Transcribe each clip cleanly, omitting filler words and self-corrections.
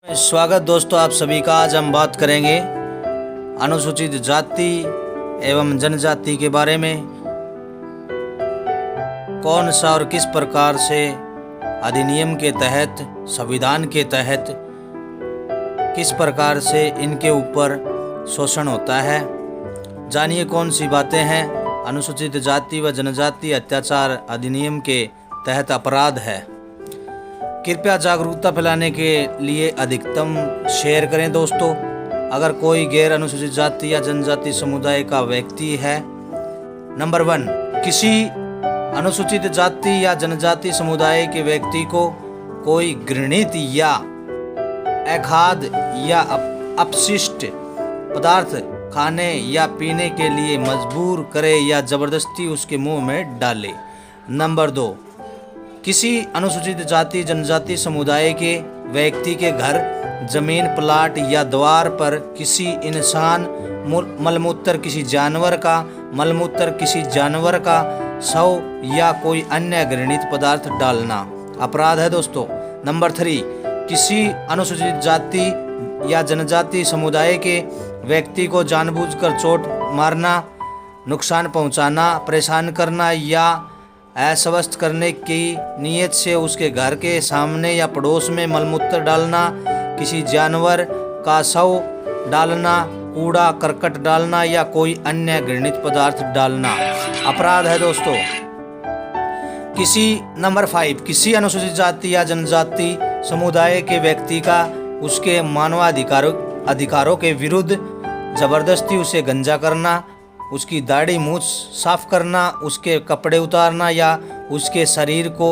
स्वागत दोस्तों आप सभी का। आज हम बात करेंगे अनुसूचित जाति एवं जनजाति के बारे में। कौन सा और किस प्रकार से अधिनियम के तहत, संविधान के तहत किस प्रकार से इनके ऊपर शोषण होता है। जानिए कौन सी बातें हैं अनुसूचित जाति व जनजाति अत्याचार अधिनियम के तहत अपराध है। कृपया जागरूकता फैलाने के लिए अधिकतम शेयर करें दोस्तों। अगर कोई गैर अनुसूचित जाति या जनजाति समुदाय का व्यक्ति है। नंबर 1, किसी अनुसूचित जाति या जनजाति समुदाय के व्यक्ति को कोई घृणित या अखाद्य या अपशिष्ट पदार्थ खाने या पीने के लिए मजबूर करे या जबरदस्ती उसके मुंह में डाले। नंबर 2, किसी अनुसूचित जाति जनजाति समुदाय के व्यक्ति के घर, जमीन, प्लाट या द्वार पर किसी इंसान मलमूत्र, किसी जानवर का मलमूत्र, किसी जानवर का शव या कोई अन्य घृणित पदार्थ डालना अपराध है दोस्तों। नंबर 3, किसी अनुसूचित जाति या जनजाति समुदाय के व्यक्ति को जानबूझकर चोट मारना, नुकसान पहुंचाना, परेशान करना या अस्वस्थ करने की नीयत से उसके घर के सामने या पड़ोस में मलमूत्र डालना, किसी जानवर का शव डालना, कूड़ा करकट डालना या कोई अन्य घृणित पदार्थ डालना अपराध है दोस्तों। नंबर 5, किसी अनुसूचित जाति या जनजाति समुदाय के व्यक्ति का उसके मानवाधिकारों के विरुद्ध जबरदस्ती उसे गंजा करना, उसकी दाढ़ी मूछ साफ करना, उसके कपड़े उतारना या उसके शरीर को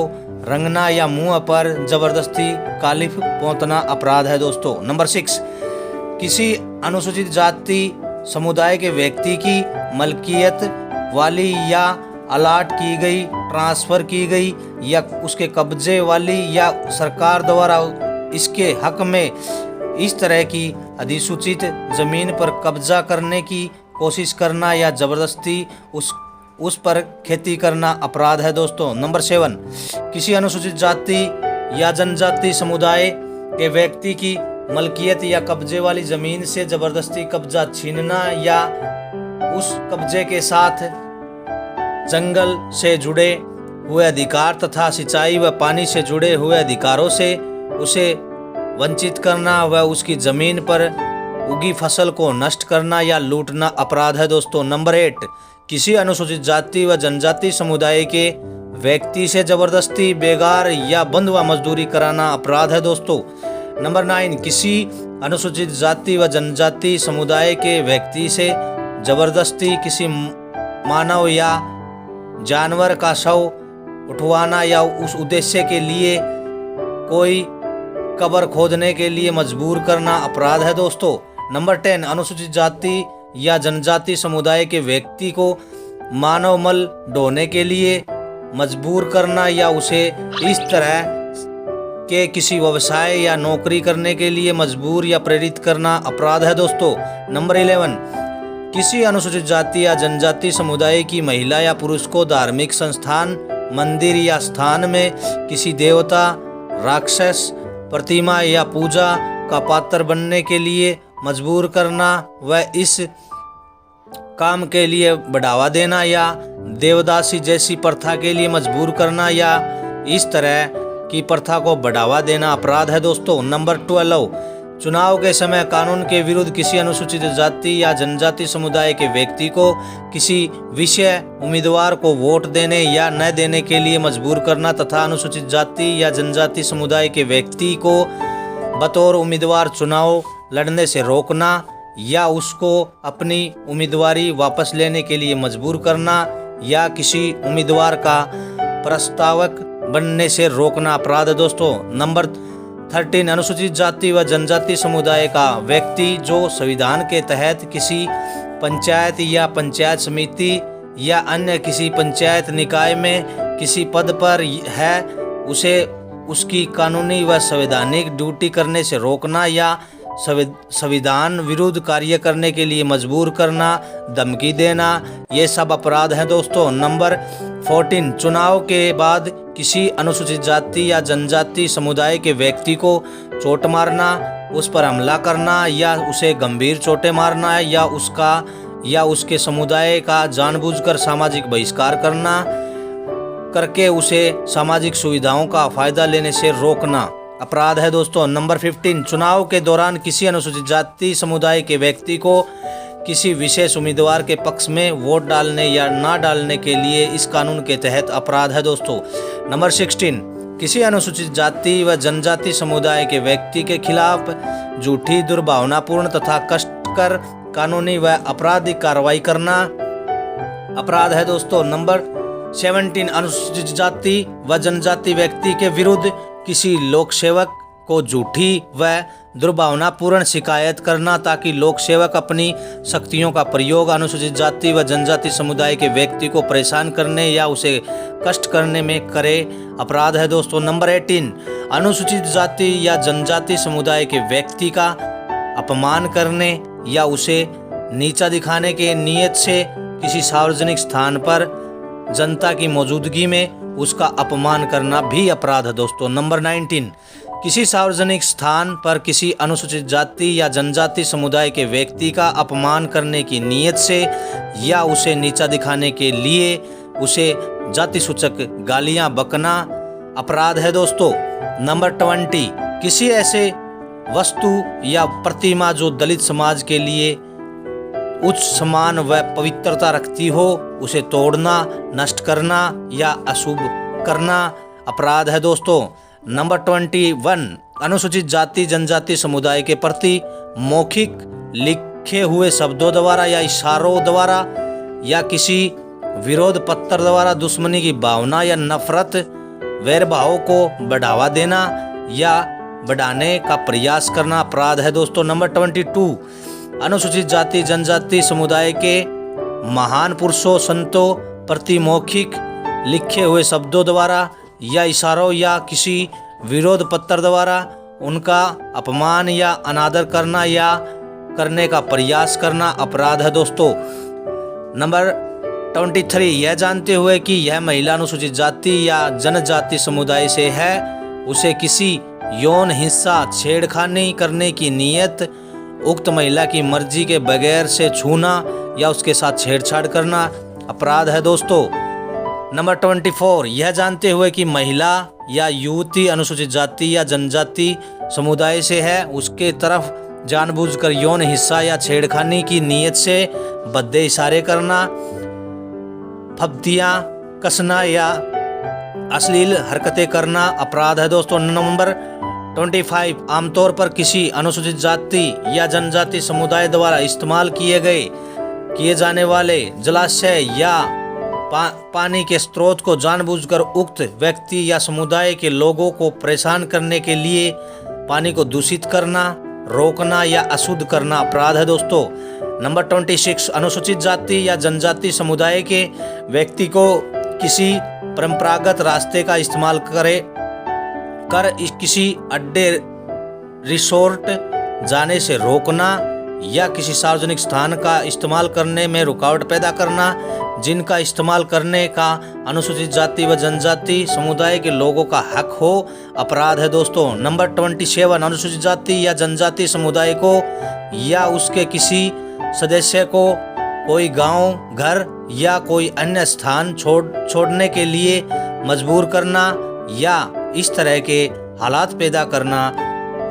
रंगना या मुंह पर जबरदस्ती कालिफ पोंछना अपराध है दोस्तों। नंबर 6, किसी अनुसूचित जाति समुदाय के व्यक्ति की मलकियत वाली या अलाट की गई, ट्रांसफ़र की गई या उसके कब्जे वाली या सरकार द्वारा इसके हक में इस तरह की अधिसूचित जमीन पर कब्जा करने की कोशिश करना या जबरदस्ती उस पर खेती करना अपराध है दोस्तों। नंबर 7, किसी अनुसूचित जाति या जनजाति समुदाय के व्यक्ति की मलकियत या कब्जे वाली जमीन से जबरदस्ती कब्जा छीनना या उस कब्जे के साथ जंगल से जुड़े हुए अधिकार तथा सिंचाई व पानी से जुड़े हुए अधिकारों से उसे वंचित करना व उसकी जमीन पर उगी फसल को नष्ट करना या लूटना अपराध है दोस्तों। नंबर 8, किसी अनुसूचित जाति व जनजाति समुदाय के व्यक्ति से जबरदस्ती बेगार या बंद व मजदूरी कराना अपराध है दोस्तों। नंबर 9, किसी अनुसूचित जाति व जनजाति समुदाय के व्यक्ति से जबरदस्ती किसी मानव या जानवर का शव उठवाना या उस उद्देश्य के लिए कोई कब्र खोदने के लिए मजबूर करना अपराध है दोस्तों। नंबर 10, अनुसूचित जाति या जनजाति समुदाय के व्यक्ति को मानव मल ढोने के लिए मजबूर करना या उसे इस तरह के किसी व्यवसाय या नौकरी करने के लिए मजबूर या प्रेरित करना अपराध है दोस्तों। नंबर 11, किसी अनुसूचित जाति या जनजाति समुदाय की महिला या पुरुष को धार्मिक संस्थान, मंदिर या स्थान में किसी देवता, राक्षस, प्रतिमा या पूजा का पात्र बनने के लिए मजबूर करना व इस काम के लिए बढ़ावा देना या देवदासी जैसी प्रथा के लिए मजबूर करना या इस तरह की प्रथा को बढ़ावा देना अपराध है दोस्तों। नंबर 12, चुनाव के समय कानून के विरुद्ध किसी अनुसूचित जाति या जनजाति समुदाय के व्यक्ति को किसी विषय उम्मीदवार को वोट देने या न देने के लिए मजबूर करना तथा अनुसूचित जाति या जनजाति समुदाय के व्यक्ति को बतौर उम्मीदवार चुनाव लड़ने से रोकना या उसको अपनी उम्मीदवारी वापस लेने के लिए मजबूर करना या किसी उम्मीदवार का प्रस्तावक बनने से रोकना अपराध है दोस्तों। नंबर 13, अनुसूचित जाति व जनजाति समुदाय का व्यक्ति जो संविधान के तहत किसी पंचायत या पंचायत समिति या अन्य किसी पंचायत निकाय में किसी पद पर है, उसे उसकी कानूनी व संवैधानिक ड्यूटी करने से रोकना या संविधान विरुद्ध कार्य करने के लिए मजबूर करना, धमकी देना, ये सब अपराध हैं दोस्तों। नंबर 14, चुनाव के बाद किसी अनुसूचित जाति या जनजाति समुदाय के व्यक्ति को चोट मारना, उस पर हमला करना या उसे गंभीर चोटें मारना या उसके समुदाय का जानबूझकर सामाजिक बहिष्कार करके उसे सामाजिक सुविधाओं का फायदा लेने से रोकना अपराध है दोस्तों। नंबर 15, चुनाव के दौरान किसी अनुसूचित जाति समुदाय के व्यक्ति को किसी विशेष उम्मीदवार के पक्ष में वोट डालने या ना डालने के लिए इस कानून के तहत अपराध है दोस्तों। नंबर 16, किसी अनुसूचित जाति व जनजाति समुदाय के व्यक्ति के खिलाफ झूठी, दुर्भावनापूर्ण तथा कष्टकर कानूनी व आपराधिक कार्रवाई करना अपराध है दोस्तों। नंबर 17, अनुसूचित जाति व जनजाति व्यक्ति के विरुद्ध किसी लोक सेवक को झूठी व दुर्भावनापूर्ण शिकायत करना ताकि लोक सेवक अपनी शक्तियों का प्रयोग अनुसूचित जाति व जनजाति समुदाय के व्यक्ति को परेशान करने या उसे कष्ट करने में करे अपराध है दोस्तों। नंबर 18, अनुसूचित जाति या जनजाति समुदाय के व्यक्ति का अपमान करने या उसे नीचा दिखाने के नियत से किसी सार्वजनिक स्थान पर जनता की मौजूदगी में उसका अपमान करना भी अपराध है दोस्तों। नंबर 19, किसी सार्वजनिक स्थान पर किसी अनुसूचित जाति या जनजाति समुदाय के व्यक्ति का अपमान करने की नियत से या उसे नीचा दिखाने के लिए उसे जाति सूचक गालियां बकना अपराध है दोस्तों। नंबर 20, किसी ऐसे वस्तु या प्रतिमा जो दलित समाज के लिए उच्च सम्मान व पवित्रता रखती हो उसे तोड़ना, नष्ट करना या अशुभ करना अपराध है दोस्तों। नंबर 21, अनुसूचित जाति जनजाति समुदाय के प्रति मौखिक, लिखे हुए शब्दों द्वारा या इशारों द्वारा या किसी विरोध पत्र द्वारा दुश्मनी की भावना या नफरत, वैरभाव को बढ़ावा देना या बढ़ाने का प्रयास करना अपराध है दोस्तों। नंबर 22, अनुसूचित जाति जनजाति समुदाय के महान पुरुषों, संतों प्रति मौखिक, लिखे हुए शब्दों द्वारा या इशारों या किसी विरोध पत्र द्वारा उनका अपमान या अनादर करना या करने का प्रयास करना अपराध है दोस्तों। नंबर 23, यह जानते हुए कि यह महिला अनुसूचित जाति या जनजाति समुदाय से है उसे किसी यौन हिंसा, छेड़खानी करने की नियत, उक्त महिला की मर्जी के बगैर से छूना या उसके साथ छेड़छाड़ करना अपराध है दोस्तों। नंबर 24, यह जानते हुए कि महिला या युवती अनुसूचित जाति या जनजाति समुदाय से है उसके तरफ जानबूझकर यौन हिंसा या छेड़खानी की नियत से भद्दे इशारे करना, फब्तियां कसना या अश्लील हरकतें करना अपराध है दोस्तों। नंबर 25, आमतौर पर किसी अनुसूचित जाति या जनजाति समुदाय द्वारा इस्तेमाल किए जाने वाले जलाशय या पानी के स्रोत को जानबूझकर उक्त व्यक्ति या समुदाय के लोगों को परेशान करने के लिए पानी को दूषित करना, रोकना या अशुद्ध करना अपराध है दोस्तों। नंबर 26, अनुसूचित जाति या जनजाति समुदाय के व्यक्ति को किसी परंपरागत रास्ते का इस्तेमाल कर किसी अड्डे, रिसोर्ट जाने से रोकना या किसी सार्वजनिक स्थान का इस्तेमाल करने में रुकावट पैदा करना जिनका इस्तेमाल करने का अनुसूचित जाति व जनजाति समुदाय के लोगों का हक हो अपराध है दोस्तों। नंबर 27, अनुसूचित जाति या जनजाति समुदाय को या उसके किसी सदस्य को कोई गांव, घर या कोई अन्य स्थान छोड़ने के लिए मजबूर करना या इस तरह के हालात पैदा करना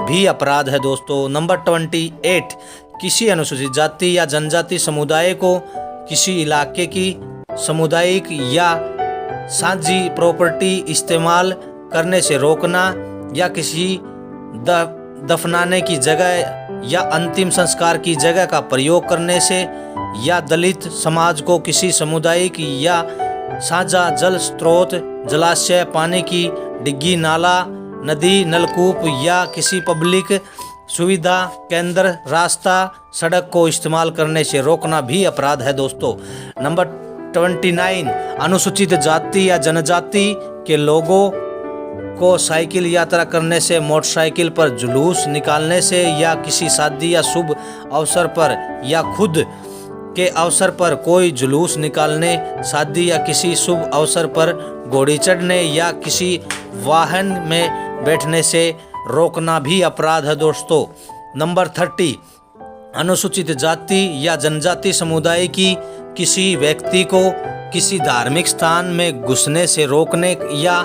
भी अपराध है दोस्तों। नंबर 28, किसी अनुसूचित जाति या जनजाति समुदाय को किसी इलाके की सामुदायिक या साझी प्रॉपर्टी इस्तेमाल करने से रोकना या किसी दफनाने की जगह या अंतिम संस्कार की जगह का प्रयोग करने से या दलित समाज को किसी सामुदायिक या साझा जल स्रोत, जलाशय, पानी की डिग्गी, नाला, नदी, नलकूप या किसी पब्लिक सुविधा केंद्र, रास्ता, सड़क को इस्तेमाल करने से रोकना भी अपराध है दोस्तों। नंबर 29, अनुसूचित जाति या जनजाति के लोगों को साइकिल यात्रा करने से, मोटरसाइकिल पर जुलूस निकालने से या किसी शादी या शुभ अवसर पर या खुद के अवसर पर कोई जुलूस निकालने, शादी या किसी शुभ अवसर पर घोड़ी चढ़ने या किसी वाहन में बैठने से रोकना भी अपराध है दोस्तों। नंबर 30, अनुसूचित जाति या जनजाति समुदाय की किसी व्यक्ति को किसी धार्मिक स्थान में घुसने से रोकने या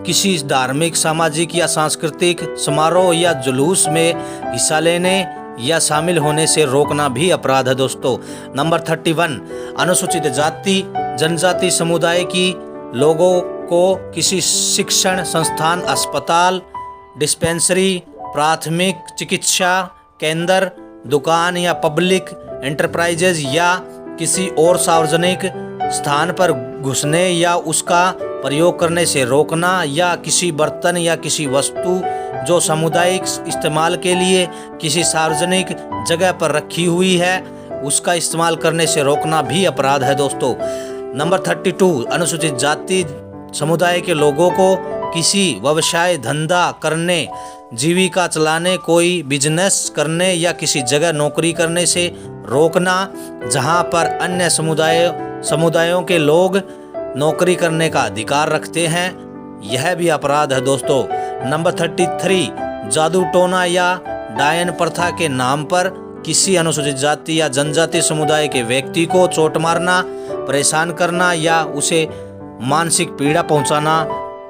किसी धार्मिक, सामाजिक या सांस्कृतिक समारोह या जुलूस में हिस्सा लेने या शामिल होने से रोकना भी अपराध है दोस्तों। नंबर 31, अनुसूचित जाति जनजाति समुदाय की लोगों को किसी शिक्षण संस्थान, अस्पताल, डिस्पेंसरी, प्राथमिक चिकित्सा केंद्र, दुकान या पब्लिक एंटरप्राइजेज या किसी और सार्वजनिक स्थान पर घुसने या उसका प्रयोग करने से रोकना या किसी बर्तन या किसी वस्तु जो सामुदायिक इस्तेमाल के लिए किसी सार्वजनिक जगह पर रखी हुई है उसका इस्तेमाल करने से रोकना भी अपराध है दोस्तों। नंबर 32, अनुसूचित जाति समुदाय के लोगों को किसी व्यवसाय धंधा करने, जीविका चलाने, कोई बिजनेस करने या किसी जगह नौकरी करने से रोकना जहां पर अन्य समुदायों के लोग नौकरी करने का अधिकार रखते हैं, यह भी अपराध है दोस्तों। नंबर 33, जादू टोना या डायन प्रथा के नाम पर किसी अनुसूचित जाति या जनजाति समुदाय के व्यक्ति को चोट मारना, परेशान करना या उसे मानसिक पीड़ा पहुंचाना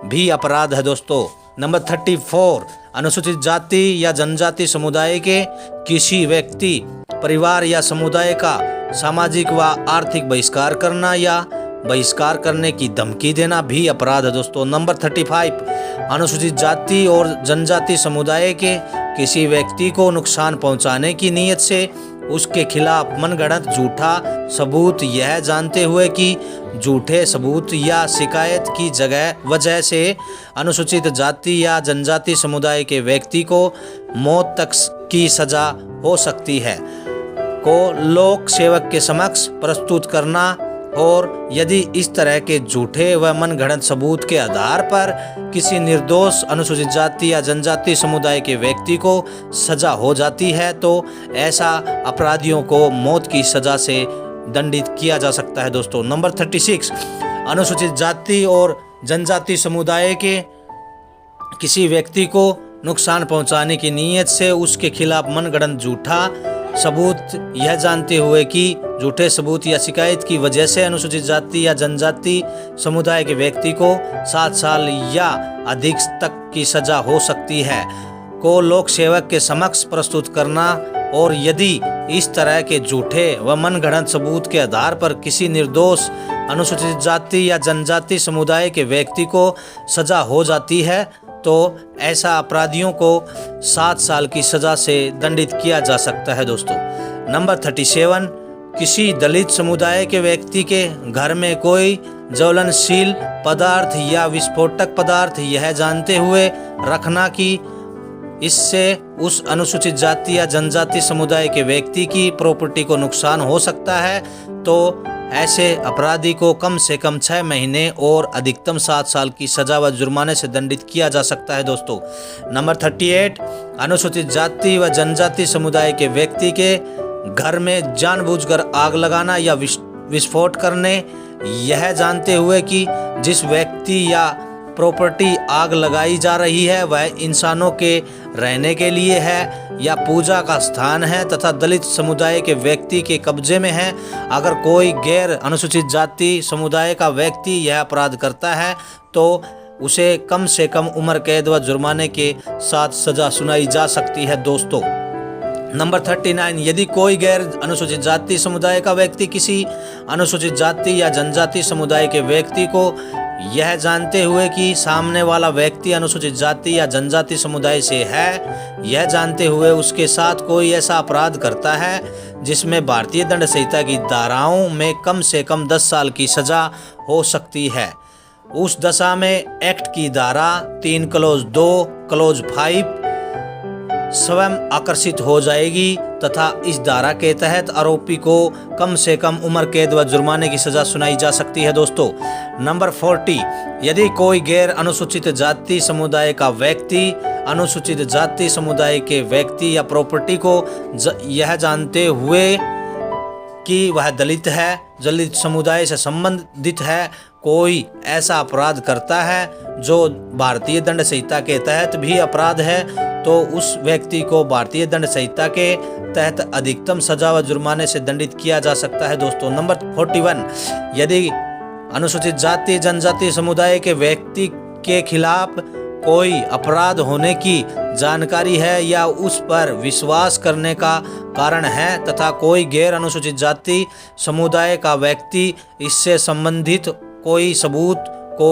भी अपराध है दोस्तों। नंबर 34, अनुसूचित जाति या जनजाति समुदाय के किसी व्यक्ति, परिवार या समुदाय का सामाजिक व आर्थिक बहिष्कार करना या बहिष्कार करने की धमकी देना भी अपराध है दोस्तों। नंबर 35, अनुसूचित जाति और जनजाति समुदाय के किसी व्यक्ति को नुकसान पहुंचाने की नीयत से उसके खिलाफ मनगढ़ंत झूठा सबूत, यह जानते हुए कि झूठे सबूत या शिकायत की वजह से अनुसूचित जाति या जनजाति समुदाय के व्यक्ति को मौत तक की सजा हो सकती है, को लोक सेवक के समक्ष प्रस्तुत करना। और यदि इस तरह के झूठे व मनगढ़ंत सबूत के आधार पर किसी निर्दोष अनुसूचित जाति या जनजाति समुदाय के व्यक्ति को सजा हो जाती है तो ऐसा अपराधियों को मौत की सजा से दंडित किया जा सकता है दोस्तों। नंबर 36, अनुसूचित जाति और जनजाति समुदाय के किसी व्यक्ति को नुकसान पहुंचाने की नीयत से उसके खिलाफ मनगढ़ंत झूठा सबूत, यह जानते हुए कि झूठे सबूत या शिकायत की वजह से अनुसूचित जाति या जनजाति समुदाय के व्यक्ति को 7 साल या अधिक तक की सजा हो सकती है, को लोक सेवक के समक्ष प्रस्तुत करना। और यदि इस तरह के झूठे व मनगढ़ंत सबूत के आधार पर किसी निर्दोष अनुसूचित जाति या जनजाति समुदाय के व्यक्ति को सजा हो जाती है तो ऐसा अपराधियों को 7 साल की सजा से दंडित किया जा सकता है दोस्तों। नंबर 37, किसी दलित समुदाय के व्यक्ति के घर में कोई ज्वलनशील पदार्थ या विस्फोटक पदार्थ, यह जानते हुए रखना कि इससे उस अनुसूचित जाति या जनजाति समुदाय के व्यक्ति की प्रॉपर्टी को नुकसान हो सकता है, तो ऐसे अपराधी को कम से कम 6 महीने और अधिकतम 7 साल की सजा व जुर्माने से दंडित किया जा सकता है दोस्तों। नंबर 38, अनुसूचित जाति व जनजाति समुदाय के व्यक्ति के घर में जानबूझकर आग लगाना या विस्फोट करने, यह जानते हुए कि जिस व्यक्ति या प्रॉपर्टी आग लगाई जा रही है वह इंसानों के रहने के लिए है या पूजा का स्थान है तथा दलित समुदाय के व्यक्ति के कब्जे में है। अगर कोई गैर अनुसूचित जाति समुदाय का व्यक्ति यह अपराध करता है तो उसे कम से कम उम्र कैद व जुर्माने के साथ सजा सुनाई जा सकती है दोस्तों। नंबर 39, यदि कोई गैर अनुसूचित जाति समुदाय का व्यक्ति किसी अनुसूचित जाति या जनजाति समुदाय के व्यक्ति को यह जानते हुए कि सामने वाला व्यक्ति अनुसूचित जाति या जनजाति समुदाय से है, यह जानते हुए उसके साथ कोई ऐसा अपराध करता है जिसमें भारतीय दंड संहिता की धाराओं में कम से कम 10 साल की सजा हो सकती है, उस दशा में एक्ट की धारा 3 क्लोज 2 क्लोज 5 स्वयं आकर्षित हो जाएगी तथा इस धारा के तहत आरोपी को कम से कम उम्र कैद व जुर्माने की सजा सुनाई जा सकती है दोस्तों। नंबर 40, यदि कोई गैर अनुसूचित जाति समुदाय का व्यक्ति अनुसूचित जाति समुदाय के व्यक्ति या प्रॉपर्टी को यह जानते हुए कि वह दलित है, दलित समुदाय से संबंधित है, कोई ऐसा अपराध करता है जो भारतीय दंड संहिता के तहत भी अपराध है, तो उस व्यक्ति को भारतीय दंड संहिता के तहत अधिकतम सजा व जुर्माने से दंडित किया जा सकता है दोस्तों। नंबर 41, यदि अनुसूचित जाति जनजाति समुदाय के व्यक्ति के खिलाफ कोई अपराध होने की जानकारी है या उस पर विश्वास करने का कारण है तथा कोई गैर अनुसूचित जाति समुदाय का व्यक्ति इससे संबंधित कोई सबूत को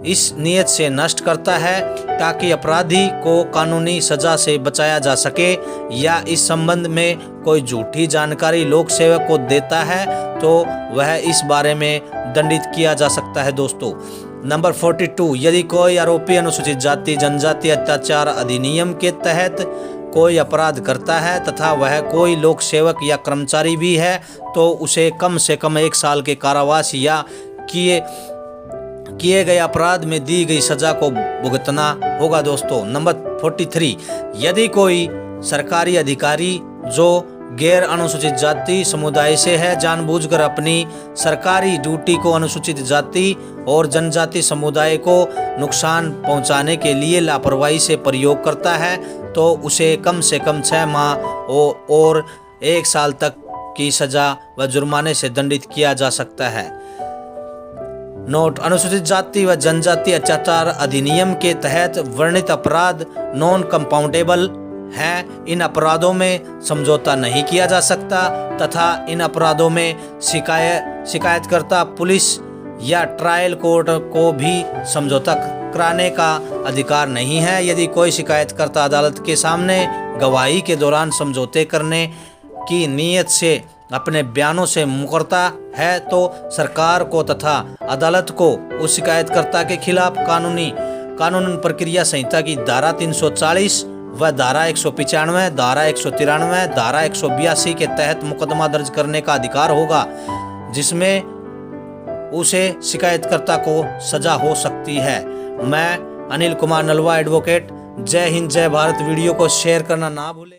इस नियत से नष्ट करता है ताकि अपराधी को कानूनी सजा से बचाया जा सके या इस संबंध में कोई झूठी जानकारी लोक सेवक को देता है तो वह इस बारे में दंडित किया जा सकता है दोस्तों। नंबर 42, यदि कोई आरोपी अनुसूचित जाति जनजाति अत्याचार अधिनियम के तहत कोई अपराध करता है तथा वह कोई लोक सेवक या कर्मचारी भी है तो उसे कम से कम 1 साल के कारावास या किए गए अपराध में दी गई सजा को भुगतना होगा दोस्तों। नंबर 43, यदि कोई सरकारी अधिकारी जो गैर अनुसूचित जाति समुदाय से है जानबूझकर अपनी सरकारी ड्यूटी को अनुसूचित जाति और जनजाति समुदाय को नुकसान पहुंचाने के लिए लापरवाही से प्रयोग करता है तो उसे कम से कम 6 माह और 1 साल तक की सजा व जुर्माने से दंडित किया जा सकता है। नोट, अनुसूचित जाति व जनजाति अत्याचार अधिनियम के तहत वर्णित अपराध नॉन कंपाउंडेबल हैं। इन अपराधों में समझौता नहीं किया जा सकता तथा इन अपराधों में शिकायतकर्ता पुलिस या ट्रायल कोर्ट को भी समझौता कराने का अधिकार नहीं है। यदि कोई शिकायतकर्ता अदालत के सामने गवाही के दौरान समझौते करने की नीयत से अपने बयानों से मुकरता है तो सरकार को तथा अदालत को उस शिकायतकर्ता के खिलाफ कानून प्रक्रिया संहिता की धारा 340 व धारा 195, धारा 193, धारा 182 के तहत मुकदमा दर्ज करने का अधिकार होगा जिसमें उसे शिकायतकर्ता को सजा हो सकती है। मैं अनिल कुमार नलवा एडवोकेट। जय हिंद जय भारत। वीडियो को शेयर करना ना भूलें।